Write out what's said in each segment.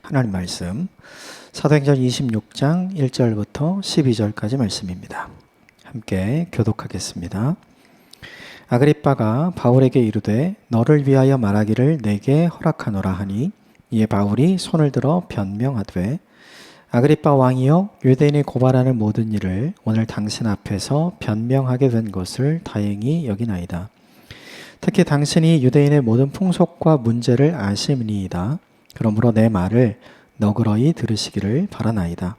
하나님 말씀 사도행전 26장 1절부터 12절까지 말씀입니다. 함께 교독하겠습니다. 아그리빠가 바울에게 이르되 너를 위하여 말하기를 내게 허락하노라 하니 이에 바울이 손을 들어 변명하되 아그리빠 왕이여 유대인이 고발하는 모든 일을 오늘 당신 앞에서 변명하게 된 것을 다행히 여기나이다. 특히 당신이 유대인의 모든 풍속과 문제를 아심이니이다. 그러므로 내 말을 너그러이 들으시기를 바라나이다.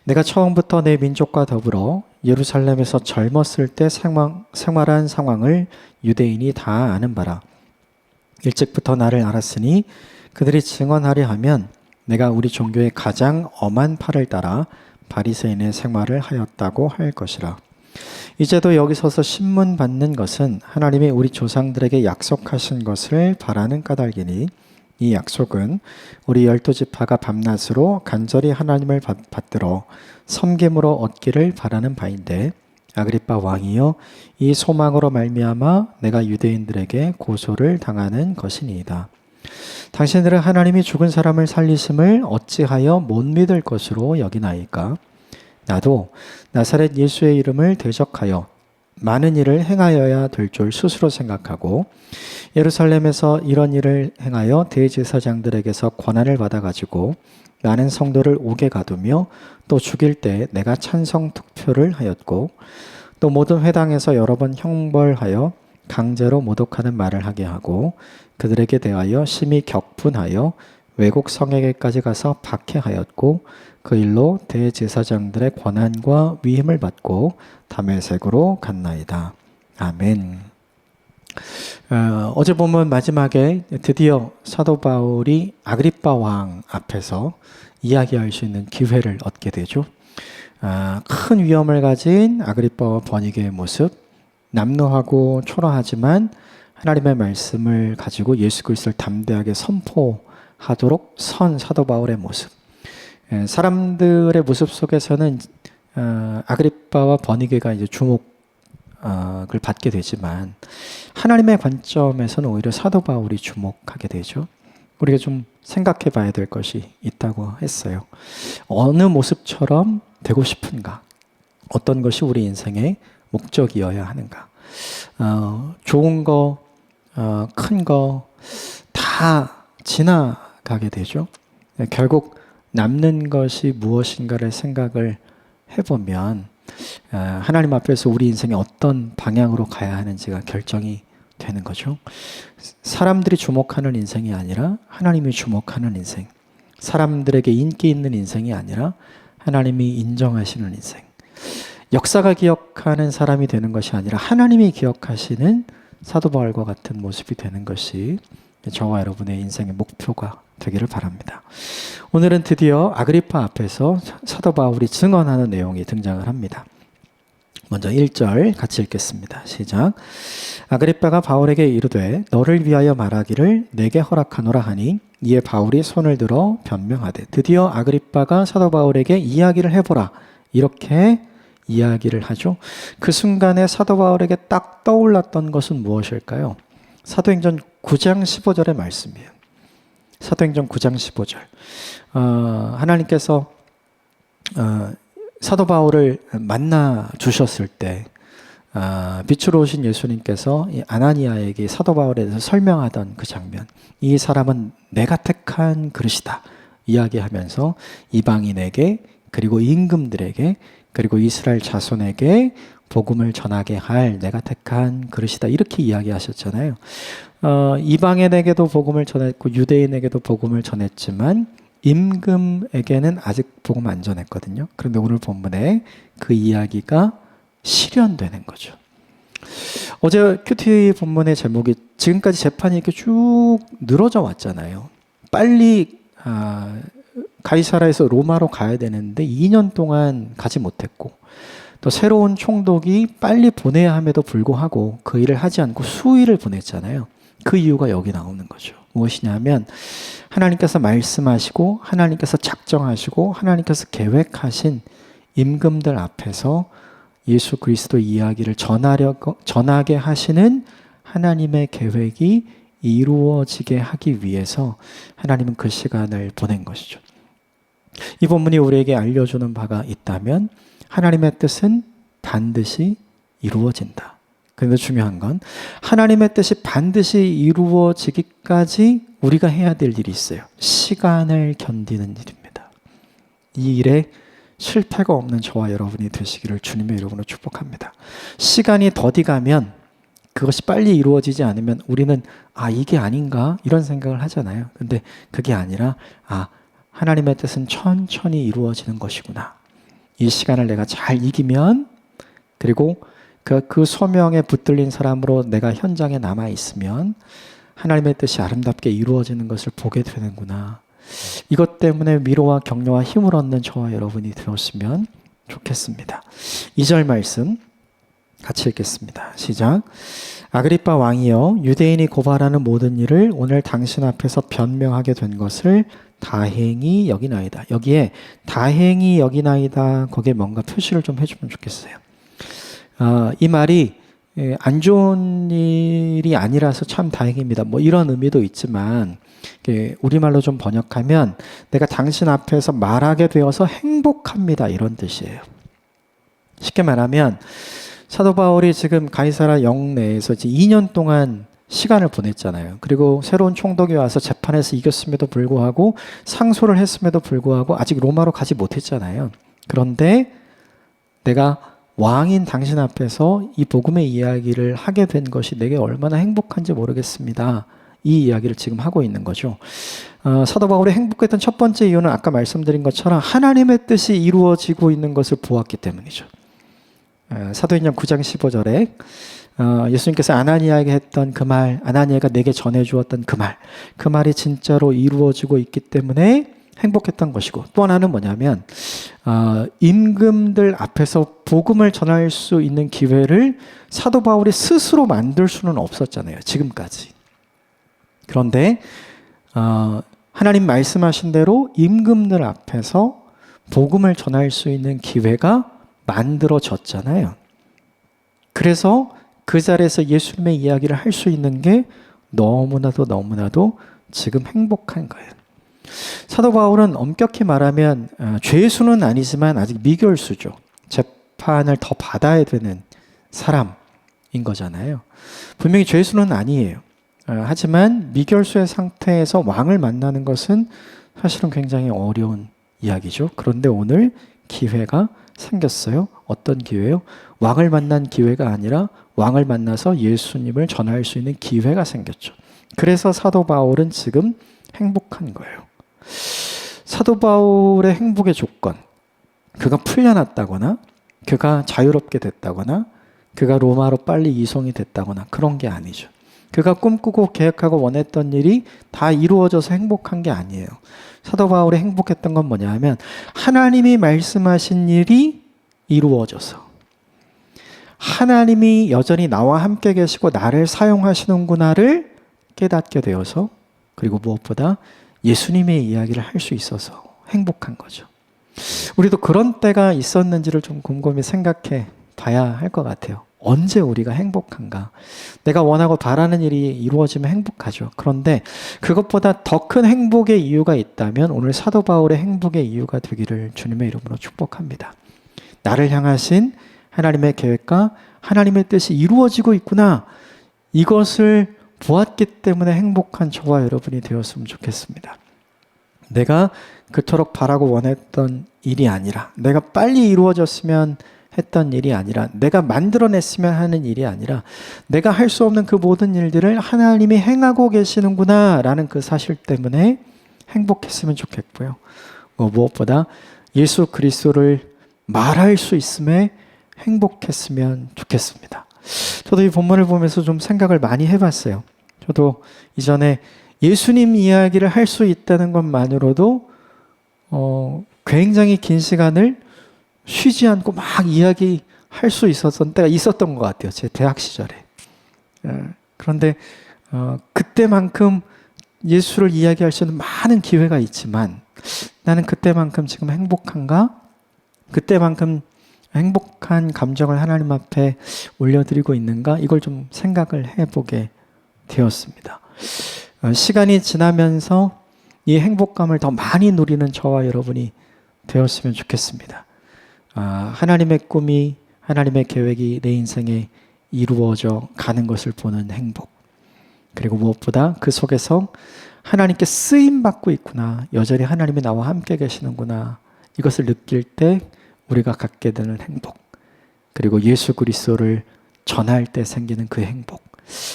내가 처음부터 내 민족과 더불어 예루살렘에서 젊었을 때 생활한 상황을 유대인이 다 아는 바라. 일찍부터 나를 알았으니 그들이 증언하려 하면 내가 우리 종교의 가장 엄한 팔을 따라 바리새인의 생활을 하였다고 할 것이라. 이제도 여기 서서 신문 받는 것은 하나님이 우리 조상들에게 약속하신 것을 바라는 까닭이니 이 약속은 우리 12지파가 밤낮으로 간절히 하나님을 받들어 섬김으로 얻기를 바라는 바인데 아그리빠 왕이여 이 소망으로 말미암아 내가 유대인들에게 고소를 당하는 것이니이다. 당신들은 하나님이 죽은 사람을 살리심을 어찌하여 못 믿을 것으로 여기나이까? 나도 나사렛 예수의 이름을 대적하여 많은 일을 행하여야 될 줄 스스로 생각하고 예루살렘에서 이런 일을 행하여 대제사장들에게서 권한을 받아가지고 많은 성도를 옥에 가두며 또 죽일 때 내가 찬성 투표를 하였고 또 모든 회당에서 여러 번 형벌하여 강제로 모독하는 말을 하게 하고 그들에게 대하여 심히 격분하여 외국 성에게까지 가서 박해하였고 그 일로 대제사장들의 권한과 위임을 받고 다메섹으로 갔나이다. 아멘. 어제 보면 마지막에 드디어 사도 바울이 아그리빠 왕 앞에서 이야기할 수 있는 기회를 얻게 되죠. 큰 위험을 가진 아그리빠와 버니게의 모습, 남루하고 초라하지만 하나님의 말씀을 가지고 예수 그리스도를 담대하게 선포하도록 선 사도 바울의 모습. 사람들의 모습 속에서는 아그리빠와 버니게가 이제 주목을 받게 되지만 하나님의 관점에서는 오히려 사도 바울이 주목하게 되죠. 우리가 좀 생각해 봐야 될 것이 있다고 했어요. 어느 모습처럼 되고 싶은가? 어떤 것이 우리 인생의 목적이어야 하는가? 좋은 거, 큰 거 다 지나가게 되죠. 결국 남는 것이 무엇인가를 생각을 해보면 하나님 앞에서 우리 인생이 어떤 방향으로 가야 하는지가 결정이 되는 거죠. 사람들이 주목하는 인생이 아니라 하나님이 주목하는 인생, 사람들에게 인기 있는 인생이 아니라 하나님이 인정하시는 인생, 역사가 기억하는 사람이 되는 것이 아니라 하나님이 기억하시는 사도 바울과 같은 모습이 되는 것이 저와 여러분의 인생의 목표가 되기를 바랍니다. 오늘은 드디어 아그리파 앞에서 사도 바울이 증언하는 내용이 등장을 합니다. 먼저 1절 같이 읽겠습니다. 시작. 아그리빠가 바울에게 이르되 너를 위하여 말하기를 내게 허락하노라 하니 이에 바울이 손을 들어 변명하되. 드디어 아그리빠가 사도 바울에게 이야기를 해보라 이렇게 이야기를 하죠. 그 순간에 사도 바울에게 딱 떠올랐던 것은 무엇일까요? 사도행전 9장 15절의 말씀이에요. 사도행전 9장 15절. 하나님께서 사도 바울을 만나 주셨을 때 빛으로 오신 예수님께서 아나니아에게 사도 바울에 대해서 설명하던 그 장면. 이 사람은 내가 택한 그릇이다 이야기하면서 이방인에게 그리고 임금들에게 그리고 이스라엘 자손에게 복음을 전하게 할 내가 택한 그릇이다 이렇게 이야기하셨잖아요. 이방인에게도 복음을 전했고 유대인에게도 복음을 전했지만 임금에게는 아직 복음 안 전했거든요. 그런데 오늘 본문에 그 이야기가 실현되는 거죠. 어제 큐티 본문의 제목이 지금까지 재판이 이렇게 쭉 늘어져 왔잖아요. 빨리 가이사라에서 로마로 가야 되는데 2년 동안 가지 못했고 또 새로운 총독이 빨리 보내야 함에도 불구하고 그 일을 하지 않고 수일을 보냈잖아요. 그 이유가 여기 나오는 거죠. 무엇이냐면 하나님께서 말씀하시고 하나님께서 작정하시고 하나님께서 계획하신 임금들 앞에서 예수 그리스도 이야기를 전하게 하시는 하나님의 계획이 이루어지게 하기 위해서 하나님은 그 시간을 보낸 것이죠. 이 본문이 우리에게 알려주는 바가 있다면 하나님의 뜻은 반드시 이루어진다. 그런데 중요한 건 하나님의 뜻이 반드시 이루어지기까지 우리가 해야 될 일이 있어요. 시간을 견디는 일입니다. 이 일에 실패가 없는 저와 여러분이 되시기를 주님의 이름으로 축복합니다. 시간이 더디가면 그것이 빨리 이루어지지 않으면 우리는 이게 아닌가? 이런 생각을 하잖아요. 근데 그게 아니라 하나님의 뜻은 천천히 이루어지는 것이구나. 이 시간을 내가 잘 이기면 그리고 그 소명에 붙들린 사람으로 내가 현장에 남아 있으면 하나님의 뜻이 아름답게 이루어지는 것을 보게 되는구나. 이것 때문에 위로와 격려와 힘을 얻는 저와 여러분이 되었으면 좋겠습니다. 2절 말씀 같이 읽겠습니다. 시작. 아그리빠 왕이여, 유대인이 고발하는 모든 일을 오늘 당신 앞에서 변명하게 된 것을 다행히 여기나이다. 여기에 다행히 여기나이다, 거기에 뭔가 표시를 좀 해주면 좋겠어요. 이 말이 안 좋은 일이 아니라서 참 다행입니다. 이런 의미도 있지만 우리말로 좀 번역하면 내가 당신 앞에서 말하게 되어서 행복합니다, 이런 뜻이에요. 쉽게 말하면 사도 바울이 지금 가이사랴 영내에서 이제 2년 동안 시간을 보냈잖아요. 그리고 새로운 총독이 와서 재판에서 이겼음에도 불구하고 상소를 했음에도 불구하고 아직 로마로 가지 못했잖아요. 그런데 내가 왕인 당신 앞에서 이 복음의 이야기를 하게 된 것이 내게 얼마나 행복한지 모르겠습니다. 이 이야기를 지금 하고 있는 거죠. 사도 바울이 행복했던 첫 번째 이유는 아까 말씀드린 것처럼 하나님의 뜻이 이루어지고 있는 것을 보았기 때문이죠. 사도행전 9장 15절에 예수님께서 아나니아에게 했던 그 말, 아나니아가 내게 전해주었던 그 말이 진짜로 이루어지고 있기 때문에 행복했던 것이고, 또 하나는 뭐냐면 임금들 앞에서 복음을 전할 수 있는 기회를 사도 바울이 스스로 만들 수는 없었잖아요, 지금까지. 그런데 하나님 말씀하신 대로 임금들 앞에서 복음을 전할 수 있는 기회가 만들어졌잖아요. 그래서 그 자리에서 예수님의 이야기를 할 수 있는 게 너무나도 지금 행복한 거예요. 사도 바울은 엄격히 말하면 죄수는 아니지만 아직 미결수죠. 재판을 더 받아야 되는 사람인 거잖아요. 분명히 죄수는 아니에요. 하지만 미결수의 상태에서 왕을 만나는 것은 사실은 굉장히 어려운 이야기죠. 그런데 오늘 기회가 생겼어요. 어떤 기회요? 왕을 만난 기회가 아니라 왕을 만나서 예수님을 전할 수 있는 기회가 생겼죠. 그래서 사도 바울은 지금 행복한 거예요. 사도 바울의 행복의 조건, 그가 풀려났다거나 그가 자유롭게 됐다거나 그가 로마로 빨리 이송이 됐다거나 그런 게 아니죠. 그가 꿈꾸고 계획하고 원했던 일이 다 이루어져서 행복한 게 아니에요. 사도 바울이 행복했던 건 뭐냐 하면 하나님이 말씀하신 일이 이루어져서 하나님이 여전히 나와 함께 계시고 나를 사용하시는구나를 깨닫게 되어서, 그리고 무엇보다 예수님의 이야기를 할 수 있어서 행복한 거죠. 우리도 그런 때가 있었는지를 좀 곰곰이 생각해 봐야 할 것 같아요. 언제 우리가 행복한가? 내가 원하고 바라는 일이 이루어지면 행복하죠. 그런데 그것보다 더 큰 행복의 이유가 있다면 오늘 사도 바울의 행복의 이유가 되기를 주님의 이름으로 축복합니다. 나를 향하신 하나님의 계획과 하나님의 뜻이 이루어지고 있구나, 이것을 보았기 때문에 행복한 저와 여러분이 되었으면 좋겠습니다. 내가 그토록 바라고 원했던 일이 아니라, 내가 빨리 이루어졌으면 했던 일이 아니라, 내가 만들어냈으면 하는 일이 아니라 내가 할 수 없는 그 모든 일들을 하나님이 행하고 계시는구나 라는 그 사실 때문에 행복했으면 좋겠고요. 무엇보다 예수 그리스도를 말할 수 있음에 행복했으면 좋겠습니다. 저도 이 본문을 보면서 좀 생각을 많이 해봤어요. 저도 이전에 예수님 이야기를 할 수 있다는 것만으로도 굉장히 긴 시간을 쉬지 않고 막 이야기할 수 있었던 때가 있었던 것 같아요. 제 대학 시절에. 그런데 그때만큼 예수를 이야기할 수 있는 많은 기회가 있지만 나는 그때만큼 지금 행복한가? 그때만큼 행복한 감정을 하나님 앞에 올려드리고 있는가? 이걸 좀 생각을 해보게 되었습니다. 시간이 지나면서 이 행복감을 더 많이 누리는 저와 여러분이 되었으면 좋겠습니다. 하나님의 꿈이, 하나님의 계획이 내 인생에 이루어져 가는 것을 보는 행복. 그리고 무엇보다 그 속에서 하나님께 쓰임받고 있구나. 여전히 하나님이 나와 함께 계시는구나. 이것을 느낄 때 우리가 갖게 되는 행복. 그리고 예수 그리스도를 전할 때 생기는 그 행복.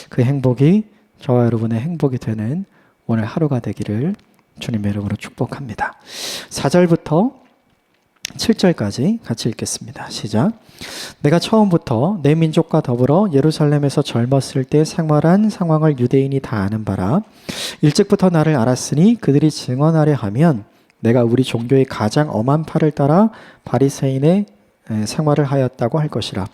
그 행복이 저와 여러분의 행복이 되는 오늘 하루가 되기를 주님의 이름으로 축복합니다. 4절부터 7절까지 같이 읽겠습니다. 시작. 내가 처음부터 내 민족과 더불어 예루살렘에서 젊었을 때 생활한 상황을 유대인이 다 아는 바라. 일찍부터 나를 알았으니 그들이 증언하려 하면 내가 우리 종교의 가장 엄한 팔을 따라 바리새인의 생활을 하였다고 할 것이라.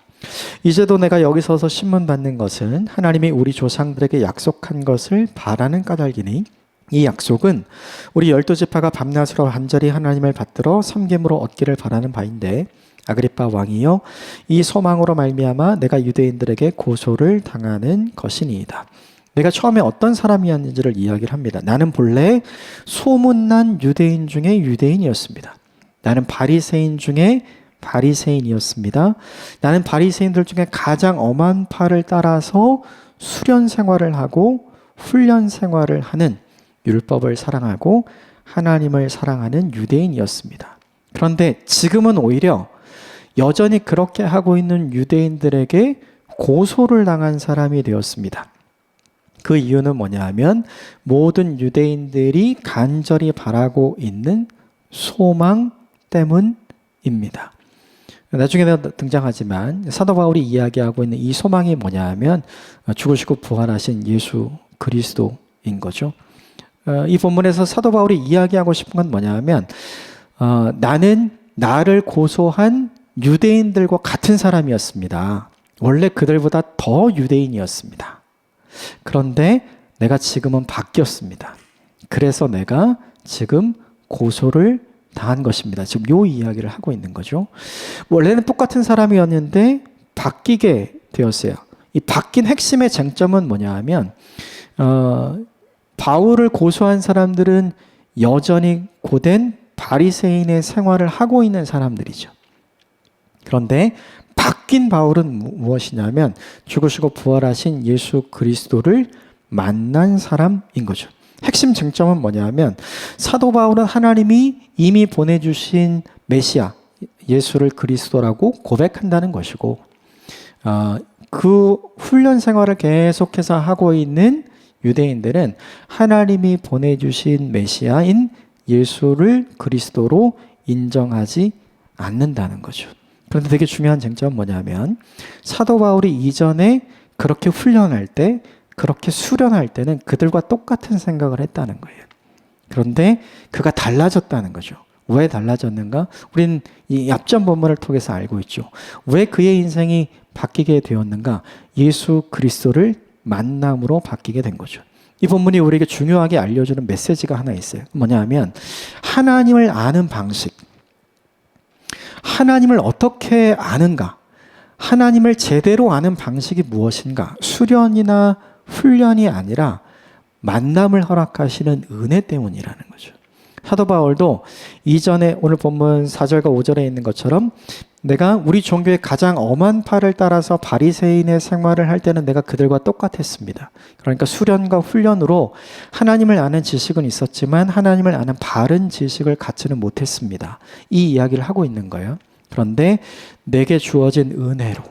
이제도 내가 여기 서서 신문 받는 것은 하나님이 우리 조상들에게 약속한 것을 바라는 까닭이니 이 약속은 우리 12지파가 밤낮으로 간절히 하나님을 받들어 섬김으로 얻기를 바라는 바인데 아그리빠 왕이여 이 소망으로 말미암아 내가 유대인들에게 고소를 당하는 것이니이다. 내가 처음에 어떤 사람이었는지를 이야기를 합니다. 나는 본래 소문난 유대인 중에 유대인이었습니다. 나는 바리새인 중에 바리새인이었습니다. 나는 바리새인들 중에 가장 엄한 팔을 따라서 수련 생활을 하고 훈련 생활을 하는 율법을 사랑하고 하나님을 사랑하는 유대인이었습니다. 그런데 지금은 오히려 여전히 그렇게 하고 있는 유대인들에게 고소를 당한 사람이 되었습니다. 그 이유는 뭐냐 하면 모든 유대인들이 간절히 바라고 있는 소망 때문입니다. 나중에 등장하지만 사도 바울이 이야기하고 있는 이 소망이 뭐냐 하면 죽으시고 부활하신 예수 그리스도인 거죠. 이 본문에서 사도 바울이 이야기하고 싶은 건 뭐냐 하면 나는 나를 고소한 유대인들과 같은 사람이었습니다. 원래 그들보다 더 유대인이었습니다. 그런데 내가 지금은 바뀌었습니다. 그래서 내가 지금 고소를 당한 것입니다. 지금 요 이야기를 하고 있는 거죠. 원래는 똑같은 사람이었는데 바뀌게 되었어요. 이 바뀐 핵심의 쟁점은 뭐냐 하면 바울을 고소한 사람들은 여전히 고된 바리새인의 생활을 하고 있는 사람들이죠. 그런데 바뀐 바울은 무엇이냐면 죽으시고 부활하신 예수 그리스도를 만난 사람인 거죠. 핵심 쟁점은 뭐냐면 사도 바울은 하나님이 이미 보내주신 메시아 예수를 그리스도라고 고백한다는 것이고 그 훈련 생활을 계속해서 하고 있는 유대인들은 하나님이 보내주신 메시아인 예수를 그리스도로 인정하지 않는다는 거죠. 그런데 되게 중요한 쟁점은 뭐냐면 사도 바울이 이전에 그렇게 훈련할 때 그렇게 수련할 때는 그들과 똑같은 생각을 했다는 거예요. 그런데 그가 달라졌다는 거죠. 왜 달라졌는가? 우리는 이 앞전 본문을 통해서 알고 있죠. 왜 그의 인생이 바뀌게 되었는가? 예수 그리스도를 만남으로 바뀌게 된 거죠. 이 본문이 우리에게 중요하게 알려주는 메시지가 하나 있어요. 뭐냐 하면 하나님을 아는 방식, 하나님을 어떻게 아는가, 하나님을 제대로 아는 방식이 무엇인가, 수련이나 훈련이 아니라 만남을 허락하시는 은혜 때문이라는 거죠. 사도 바울도 이전에 오늘 본문 4절과 5절에 있는 것처럼 내가 우리 종교의 가장 엄한 팔을 따라서 바리새인의 생활을 할 때는 내가 그들과 똑같았습니다. 그러니까 수련과 훈련으로 하나님을 아는 지식은 있었지만 하나님을 아는 바른 지식을 갖지는 못했습니다. 이 이야기를 하고 있는 거예요. 그런데 내게 주어진 은혜로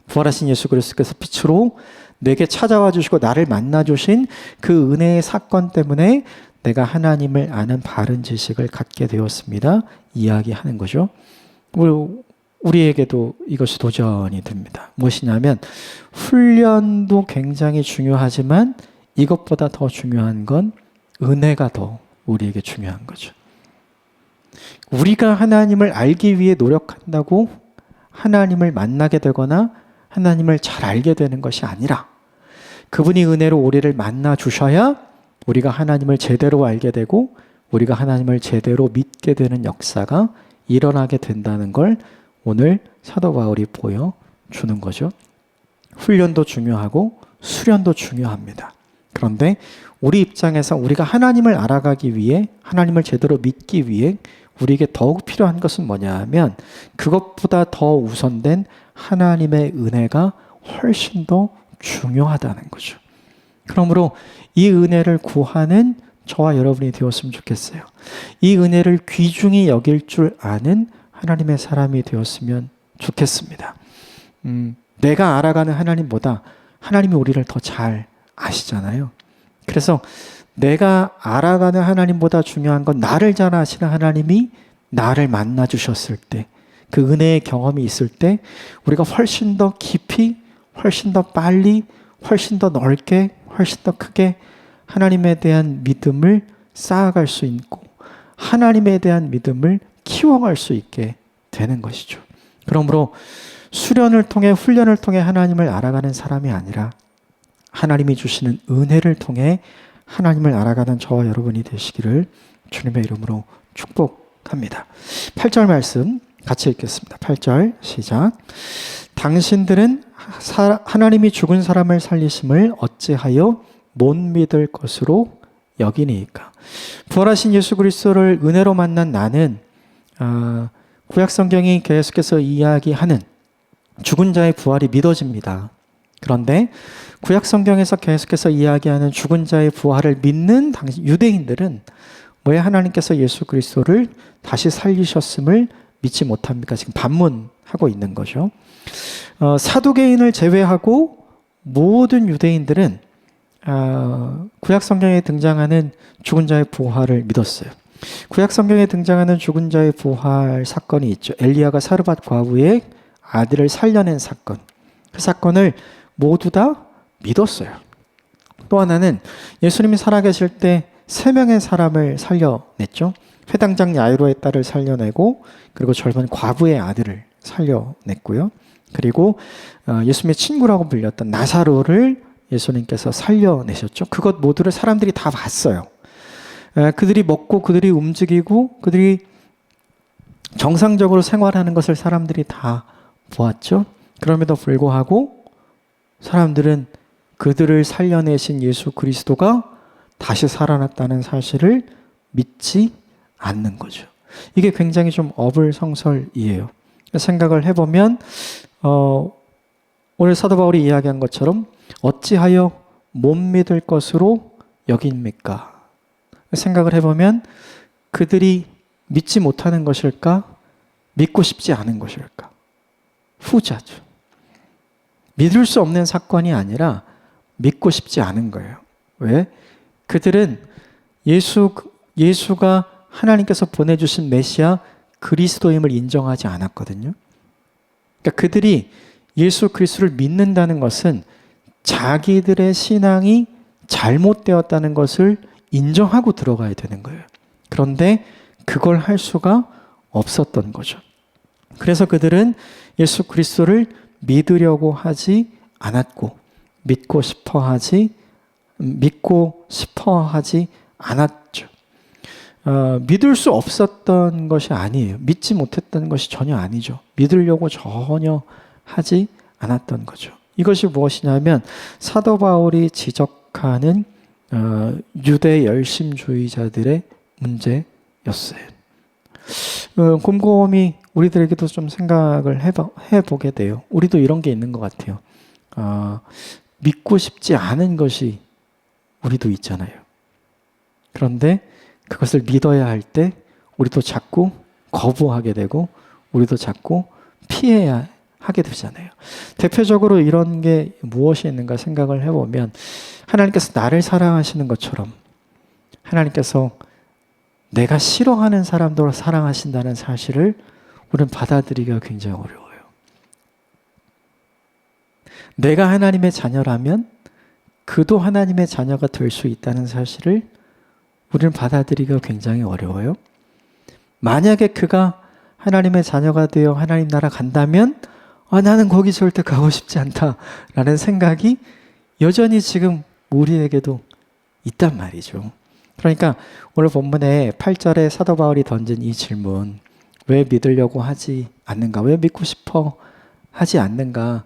부활하신 예수 그리스도께서 빛으로 내게 찾아와 주시고 나를 만나 주신 그 은혜의 사건 때문에 내가 하나님을 아는 바른 지식을 갖게 되었습니다. 이야기하는 거죠. 우리에게도 이것이 도전이 됩니다. 무엇이냐면 훈련도 굉장히 중요하지만 이것보다 더 중요한 건 은혜가 더 우리에게 중요한 거죠. 우리가 하나님을 알기 위해 노력한다고 하나님을 만나게 되거나 하나님을 잘 알게 되는 것이 아니라 그분이 은혜로 우리를 만나 주셔야 우리가 하나님을 제대로 알게 되고 우리가 하나님을 제대로 믿게 되는 역사가 일어나게 된다는 걸 오늘 사도 바울이 보여주는 거죠. 훈련도 중요하고 수련도 중요합니다. 그런데 우리 입장에서 우리가 하나님을 알아가기 위해, 하나님을 제대로 믿기 위해 우리에게 더욱 필요한 것은 뭐냐 하면 그것보다 더 우선된 하나님의 은혜가 훨씬 더 중요하다는 거죠. 그러므로 이 은혜를 구하는 저와 여러분이 되었으면 좋겠어요. 이 은혜를 귀중히 여길 줄 아는 하나님의 사람이 되었으면 좋겠습니다. 내가 알아가는 하나님보다 하나님이 우리를 더 잘 아시잖아요. 그래서 내가 알아가는 하나님보다 중요한 건 나를 잘 아시는 하나님이 나를 만나 주셨을 때, 그 은혜의 경험이 있을 때 우리가 훨씬 더 깊이, 훨씬 더 빨리, 훨씬 더 넓게, 훨씬 더 크게 하나님에 대한 믿음을 쌓아갈 수 있고 하나님에 대한 믿음을 키워갈 수 있게 되는 것이죠. 그러므로 수련을 통해, 훈련을 통해 하나님을 알아가는 사람이 아니라 하나님이 주시는 은혜를 통해 하나님을 알아가는 저와 여러분이 되시기를 주님의 이름으로 축복합니다. 8절 말씀 같이 읽겠습니다. 8절 시작. 당신들은 하나님이 죽은 사람을 살리심을 어찌하여 못 믿을 것으로 여기니까. 부활하신 예수 그리스도를 은혜로 만난 나는 구약 성경이 계속해서 이야기하는 죽은 자의 부활이 믿어집니다. 그런데 구약 성경에서 계속해서 이야기하는 죽은 자의 부활을 믿는 유대인들은 왜 하나님께서 예수 그리스도를 다시 살리셨음을 믿지 못합니까? 지금 반문하고 있는 거죠. 사두개인을 제외하고 모든 유대인들은 구약 성경에 등장하는 죽은 자의 부활을 믿었어요. 구약 성경에 등장하는 죽은 자의 부활 사건이 있죠. 엘리야가 사르밧 과부의 아들을 살려낸 사건. 그 사건을 모두 다 믿었어요. 또 하나는 예수님이 살아계실 때 3명의 사람을 살려냈죠. 회당장 야이로의 딸을 살려내고, 그리고 젊은 과부의 아들을 살려냈고요. 그리고 예수님의 친구라고 불렸던 나사로를 예수님께서 살려내셨죠. 그것 모두를 사람들이 다 봤어요. 그들이 먹고 그들이 움직이고 그들이 정상적으로 생활하는 것을 사람들이 다 보았죠. 그럼에도 불구하고 사람들은 그들을 살려내신 예수 그리스도가 다시 살아났다는 사실을 믿지 않는 거죠. 이게 굉장히 좀 어불성설이에요. 생각을 해보면 오늘 사도 바울이 이야기한 것처럼 어찌하여 못 믿을 것으로 여깁니까? 생각을 해보면 그들이 믿지 못하는 것일까? 믿고 싶지 않은 것일까? 후자죠. 믿을 수 없는 사건이 아니라 믿고 싶지 않은 거예요. 왜? 그들은 예수가 하나님께서 보내주신 메시아 그리스도임을 인정하지 않았거든요. 그러니까 그들이 예수 그리스도를 믿는다는 것은 자기들의 신앙이 잘못되었다는 것을 인정하고 들어가야 되는 거예요. 그런데 그걸 할 수가 없었던 거죠. 그래서 그들은 예수 그리스도를 믿으려고 하지 않았고 믿고 싶어 하지 않았죠. 믿을 수 없었던 것이 아니에요. 믿지 못했던 것이 전혀 아니죠. 믿으려고 전혀 하지 않았던 거죠. 이것이 무엇이냐면 사도 바울이 지적하는 유대 열심주의자들의 문제였어요. 곰곰이 우리들에게도 좀 생각을 해보게 돼요. 우리도 이런 게 있는 것 같아요. 믿고 싶지 않은 것이 우리도 있잖아요. 그런데 그것을 믿어야 할 때 우리도 자꾸 거부하게 되고 우리도 자꾸 피해야 하게 되잖아요. 대표적으로 이런 게 무엇이 있는가 생각을 해보면 하나님께서 나를 사랑하시는 것처럼 하나님께서 내가 싫어하는 사람도 사랑하신다는 사실을 우리는 받아들이기가 굉장히 어려워요. 내가 하나님의 자녀라면 그도 하나님의 자녀가 될 수 있다는 사실을 우리는 받아들이기가 굉장히 어려워요. 만약에 그가 하나님의 자녀가 되어 하나님 나라 간다면 나는 거기 절대 가고 싶지 않다라는 생각이 여전히 지금 우리에게도 있단 말이죠. 그러니까 오늘 본문에 8절에 사도 바울이 던진 이 질문, 왜 믿으려고 하지 않는가? 왜 믿고 싶어 하지 않는가?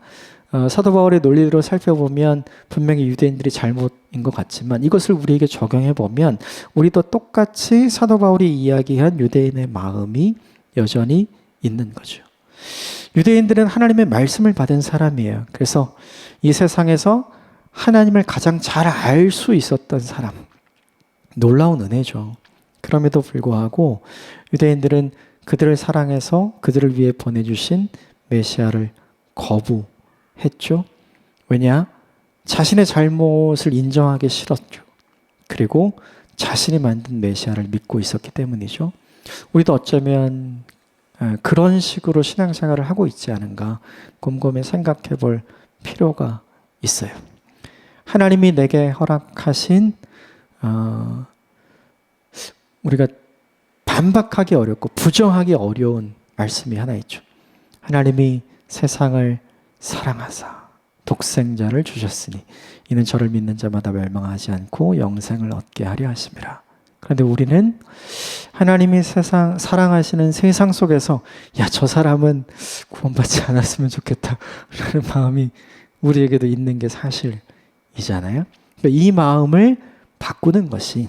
사도 바울의 논리로 살펴보면 분명히 유대인들이 잘못인 것 같지만 이것을 우리에게 적용해 보면 우리도 똑같이 사도 바울이 이야기한 유대인의 마음이 여전히 있는 거죠. 유대인들은 하나님의 말씀을 받은 사람이에요. 그래서 이 세상에서 하나님을 가장 잘 알 수 있었던 사람. 놀라운 은혜죠. 그럼에도 불구하고 유대인들은 그들을 사랑해서 그들을 위해 보내주신 메시아를 거부했죠. 왜냐? 자신의 잘못을 인정하기 싫었죠. 그리고 자신이 만든 메시아를 믿고 있었기 때문이죠. 우리도 어쩌면 그런 식으로 신앙생활을 하고 있지 않은가 곰곰이 생각해 볼 필요가 있어요. 하나님이 내게 허락하신 우리가 반박하기 어렵고 부정하기 어려운 말씀이 하나 있죠. 하나님이 세상을 사랑하사 독생자를 주셨으니 이는 저를 믿는 자마다 멸망하지 않고 영생을 얻게 하려 하심이라. 그런데 우리는 하나님이 세상 사랑하시는 세상 속에서 야, 저 사람은 구원받지 않았으면 좋겠다 라는 마음이 우리에게도 있는 게 사실이잖아요. 그러니까 이 마음을 바꾸는 것이,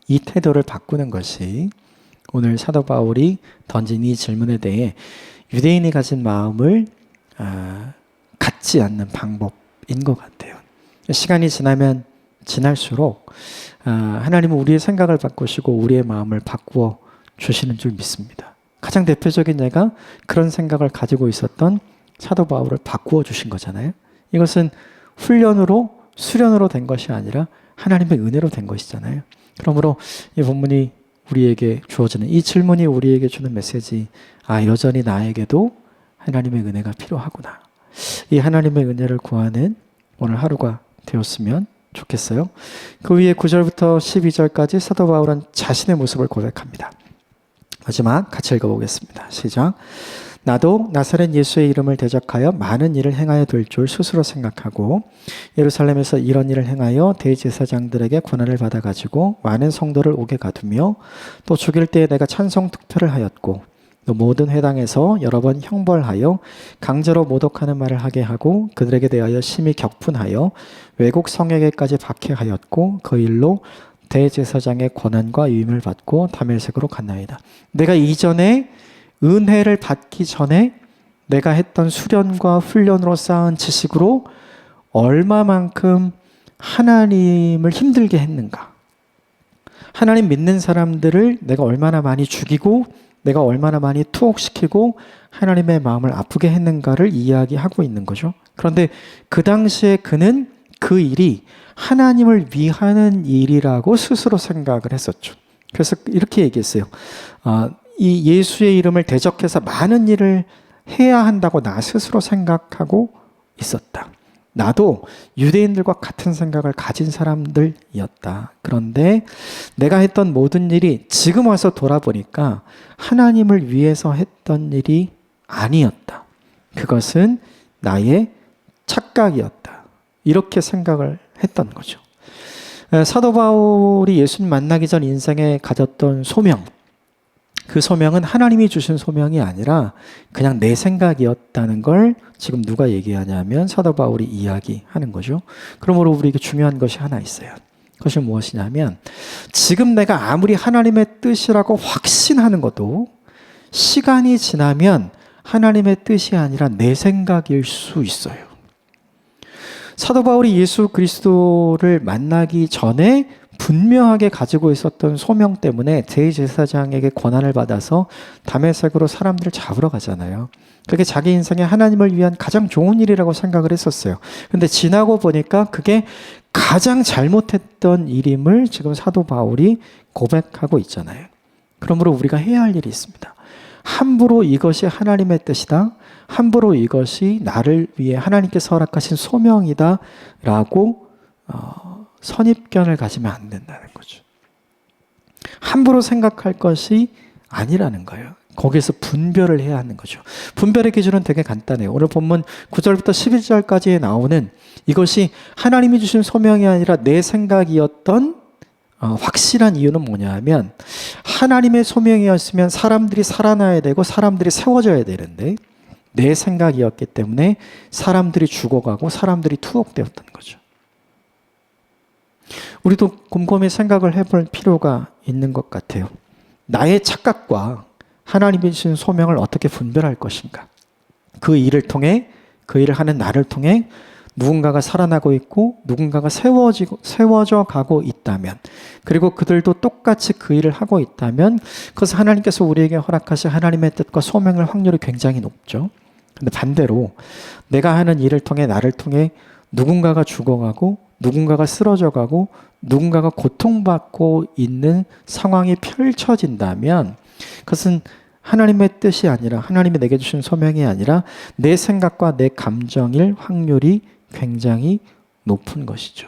이 태도를 바꾸는 것이 오늘 사도 바울이 던진 이 질문에 대해 유대인이 가진 마음을 갖지 않는 방법인 것 같아요. 시간이 지나면 지날수록 하나님은 우리의 생각을 바꾸시고 우리의 마음을 바꾸어 주시는 줄 믿습니다. 가장 대표적인 예가 그런 생각을 가지고 있었던 사도 바울을 바꾸어 주신 거잖아요. 이것은 훈련으로 수련으로 된 것이 아니라 하나님의 은혜로 된 것이잖아요. 그러므로 이 본문이 우리에게 주어지는 이 질문이 우리에게 주는 메시지, 여전히 나에게도 하나님의 은혜가 필요하구나. 이 하나님의 은혜를 구하는 오늘 하루가 되었으면 좋겠어요. 그 위에 9절부터 12절까지 사도 바울은 자신의 모습을 고백합니다. 마지막 같이 읽어보겠습니다. 시작. 나도 나사렛 예수의 이름을 대적하여 많은 일을 행하여 될 줄 스스로 생각하고 예루살렘에서 이런 일을 행하여 대제사장들에게 권한을 받아가지고 많은 성도를 오게 가두며 또 죽일 때에 내가 찬송 투표를 하였고 또 모든 회당에서 여러 번 형벌하여 강제로 모독하는 말을 하게 하고 그들에게 대하여 심히 격분하여 외국 성에게까지 박해하였고 그 일로 대제사장의 권한과 유임을 받고 다메섹으로 갔나이다. 내가 이전에 은혜를 받기 전에 내가 했던 수련과 훈련으로 쌓은 지식으로 얼마만큼 하나님을 힘들게 했는가. 하나님 믿는 사람들을 내가 얼마나 많이 죽이고 내가 얼마나 많이 투옥시키고 하나님의 마음을 아프게 했는가를 이야기하고 있는 거죠. 그런데 그 당시에 그는 그 일이 하나님을 위하는 일이라고 스스로 생각을 했었죠. 그래서 이렇게 얘기했어요. 이 예수의 이름을 대적해서 많은 일을 해야 한다고 나 스스로 생각하고 있었다. 나도 유대인들과 같은 생각을 가진 사람들이었다. 그런데 내가 했던 모든 일이 지금 와서 돌아보니까 하나님을 위해서 했던 일이 아니었다. 그것은 나의 착각이었다. 이렇게 생각을 했던 거죠. 사도 바울이 예수님 만나기 전 인생에 가졌던 소명, 그 소명은 하나님이 주신 소명이 아니라 그냥 내 생각이었다는 걸 지금 누가 얘기하냐면 사도 바울이 이야기하는 거죠. 그러므로 우리에게 중요한 것이 하나 있어요. 그것이 무엇이냐면 지금 내가 아무리 하나님의 뜻이라고 확신하는 것도 시간이 지나면 하나님의 뜻이 아니라 내 생각일 수 있어요. 사도 바울이 예수 그리스도를 만나기 전에 분명하게 가지고 있었던 소명 때문에 대제사장에게 권한을 받아서 다메섹으로 사람들을 잡으러 가잖아요. 그게 자기 인생에 하나님을 위한 가장 좋은 일이라고 생각을 했었어요. 근데 지나고 보니까 그게 가장 잘못했던 일임을 지금 사도 바울이 고백하고 있잖아요. 그러므로 우리가 해야 할 일이 있습니다. 함부로 이것이 하나님의 뜻이다. 함부로 이것이 나를 위해 하나님께서 허락하신 소명이다 라고 선입견을 가지면 안 된다는 거죠. 함부로 생각할 것이 아니라는 거예요. 거기에서 분별을 해야 하는 거죠. 분별의 기준은 되게 간단해요. 오늘 본문 9절부터 11절까지에 나오는 이것이 하나님이 주신 소명이 아니라 내 생각이었던 확실한 이유는 뭐냐 하면 하나님의 소명이었으면 사람들이 살아나야 되고 사람들이 세워져야 되는데 내 생각이었기 때문에 사람들이 죽어가고 사람들이 투옥되었던 거죠. 우리도 곰곰이 생각을 해볼 필요가 있는 것 같아요. 나의 착각과 하나님이 주신 소명을 어떻게 분별할 것인가? 그 일을 통해, 그 일을 하는 나를 통해 누군가가 살아나고 있고 누군가가 세워져 가고 있다면, 그리고 그들도 똑같이 그 일을 하고 있다면 그것은 하나님께서 우리에게 허락하신 하나님의 뜻과 소명일 확률이 굉장히 높죠. 근데 반대로 내가 하는 일을 통해, 나를 통해 누군가가 죽어가고 누군가가 쓰러져 가고 누군가가 고통받고 있는 상황이 펼쳐진다면 그것은 하나님의 뜻이 아니라, 하나님이 내게 주신 소명이 아니라 내 생각과 내 감정일 확률이 굉장히 높은 것이죠.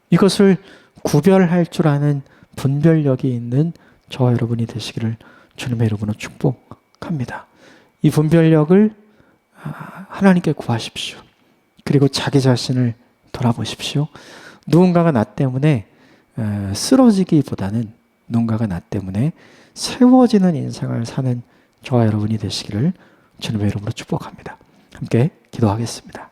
이것을 구별할 줄 아는 분별력이 있는 저와 여러분이 되시기를 주님의 이름으로 축복합니다. 이 분별력을 하나님께 구하십시오. 그리고 자기 자신을 돌아보십시오. 누군가가 나 때문에 쓰러지기보다는 누군가가 나 때문에 세워지는 인생을 사는 저와 여러분이 되시기를 주님의 이름으로 축복합니다. 함께 기도하겠습니다.